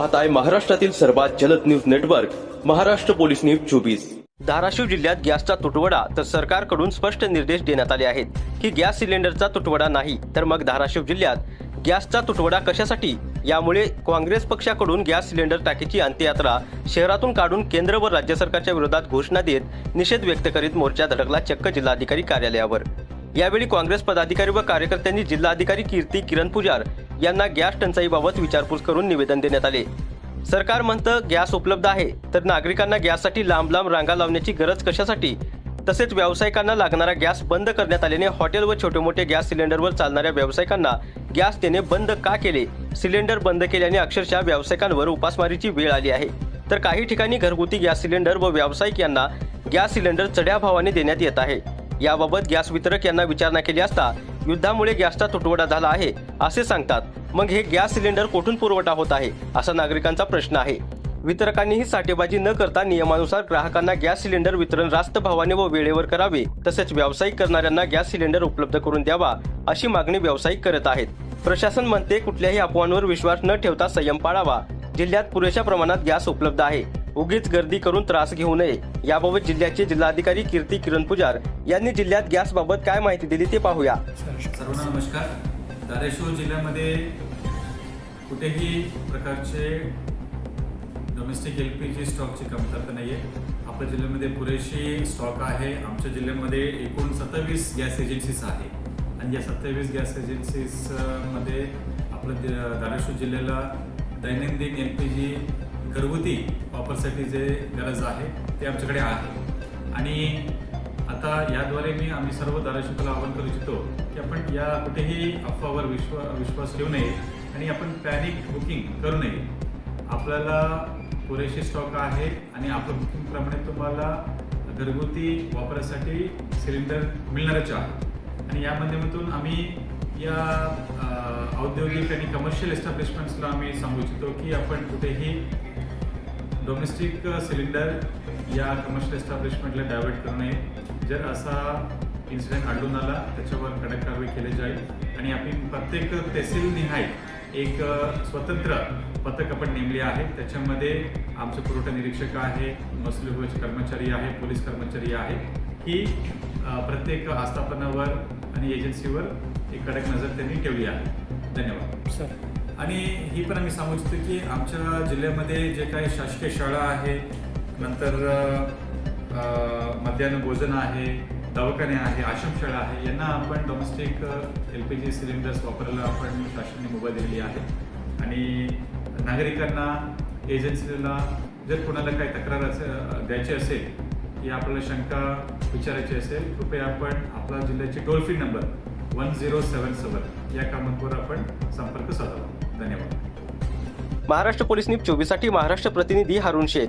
पाहत आहे महाराष्ट्रातील सर्वात जलद news network Maharashtra police news 24। Dharashiv जिल्ह्यात गॅसचा तुटवडा तर सरकारकडून स्पष्ट निर्देश देण्यात आले आहेत की गॅस सिलेंडरचा तुटवडा नाही तर मग धाराशिव जिल्ह्यात गॅसचा तुटवडा कशासाठी। यामुळे काँग्रेस पक्षाकडून गॅस सिलेंडर टाकीची अंत्ययात्रा शहरातून काढून केंद्र व राज्य सरकारच्या विरोधात घोषणा देत निषेध व्यक्त करीत मोर्चा धडकला चक्क जिल्हाधिकारी कार्यालयावर। यावेळी काँग्रेस पदाधिकारी व कार्यकर्त्यांनी जिल्हाधिकारी कीर्ती किरण पुजार यांना गॅस टंचाईबाबत विचारपूस करून निवेदन देण्यात आले। सरकार म्हणतं गॅस उपलब्ध आहे तर नागरिकांना गॅससाठी लांब लांब रांगा लावण्याची गरज कशासाठी। तसेच व्यावसायिकांना लागणारा गॅस बंद करण्यात आल्याने हॉटेल व छोटे मोठे गॅस सिलेंडरवर चालणाऱ्या व्यावसायिकांना गॅस देणे बंद का केले। सिलेंडर बंद केल्याने अक्षरशः व्यावसायिकांवर उपासमारीची वेळ आली आहे तर काही ठिकाणी घरगुती गॅस सिलेंडर व व्यावसायिक यांना गॅस सिलेंडर चढ्या भावाने देण्यात येत आहे। याबाबत गॅस वितरक यांना विचारणा केली असता युद्धामुळे गॅसचा तुटवडा झाला आहे असे सांगतात। मग हे गॅस सिलेंडर कुठून पुरवठा होत आहे असा नागरिकांचा प्रश्न आहे। वितरकांनीही साठेबाजी न करता नियमानुसार ग्राहकांना गॅस सिलेंडर वितरण रास्त भावाने व वेळेवर करावे तसेच व्यावसायिक करणाऱ्यांना गॅस सिलेंडर उपलब्ध करून द्यावा अशी मागणी व्यावसायिक करत आहेत। प्रशासन म्हणते कुठल्याही अफवांवर विश्वास न ठेवता संयम पाळावा। जिल्ह्यात पुरेशा प्रमाणात गॅस उपलब्ध आहे, उगीच गर्दी करून त्रास घेऊ नये। याबाबत जिल्ह्याचे जिल्हाधिकारी कीर्ती किरण पुजार यांनी जिल्ह्यात गॅस बाबत काय माहिती दिली ते पाहूया। सर्वांना नमस्कार। धाराशिव जिल्ह्यामध्ये कुठेही प्रकारचे डोमेस्टिक LPG स्टॉकची कमतरता नाही आहे। आपल्या जिल्ह्यामध्ये पुरेशी स्टॉक आहे। आमच्या जिल्ह्यामध्ये एकूण 27 गॅस एजन्सीज आहे आणि या 27 गॅस एजन्सीज मध्ये आपल्या धाराशिव जिल्ह्याला दैनंदिन LPG घरगुती वापरासाठी जे गरज आहे ते आमच्याकडे आहे। आणि आता याद्वारे आम्ही सर्व धाराशिवला आवाहन करू इच्छितो की आपण या कुठेही अफवावर विश्वास ठेवू नये आणि आपण पॅनिक बुकिंग करू नये। आपल्याला पुरेशी स्टॉक आहे आणि आपल्या बुकिंगप्रमाणे तुम्हाला घरगुती वापरासाठी सिलेंडर मिळणारच आहे। आणि या माध्यमातून आम्ही या औद्योगिक आणि कमर्शियल एस्टॅब्लिशमेंट्सला आम्ही सांगू इच्छितो की आपण कुठेही डोमेस्टिक सिलेंडर या कमर्शियल एस्टॅब्लिशमेंटला डायव्हर्ट करू नये। जर असा इन्सिडेंट आढळून आला त्याच्यावर कडक कारवाई केली जाईल आणि आपण प्रत्येक तहसील निहाय एक स्वतंत्र पथक आपण नेमले आहे। त्याच्यामध्ये आमचे पुरवठा निरीक्षक आहे, महसूल विभागाचे कर्मचारी आहे, पोलीस कर्मचारी आहे की प्रत्येक आस्थापनावर आणि एजन्सीवर एक कडक नजर त्यांनी ठेवली आहे। धन्यवाद सर। आणि ही पण आम्ही सांगू इच्छितो की आमच्या जिल्ह्यामध्ये जे काही शासकीय शाळा आहे, नंतर मध्यान्ह भोजन आहे, दवाखाने आहे, आश्रमशाळा आहे, यांना आपण डोमेस्टिक LPG सिलेंडर्स वापरायला आपण शासनाने मुभा दिलेली आहे। आणि नागरिकांना एजन्सीला जर कोणाला काही तक्रार द्यायची असेल या आपल्याला शंका विचारायची असेल कृपया आपण आपला जिल्ह्याची टोल फ्री नंबर 1077 या क्रमांकावर आपण संपर्क साधावा। धन्यवाद। महाराष्ट्र पोलीस न्यूज 24 साठी महाराष्ट्र प्रतिनिधी हारून शेख।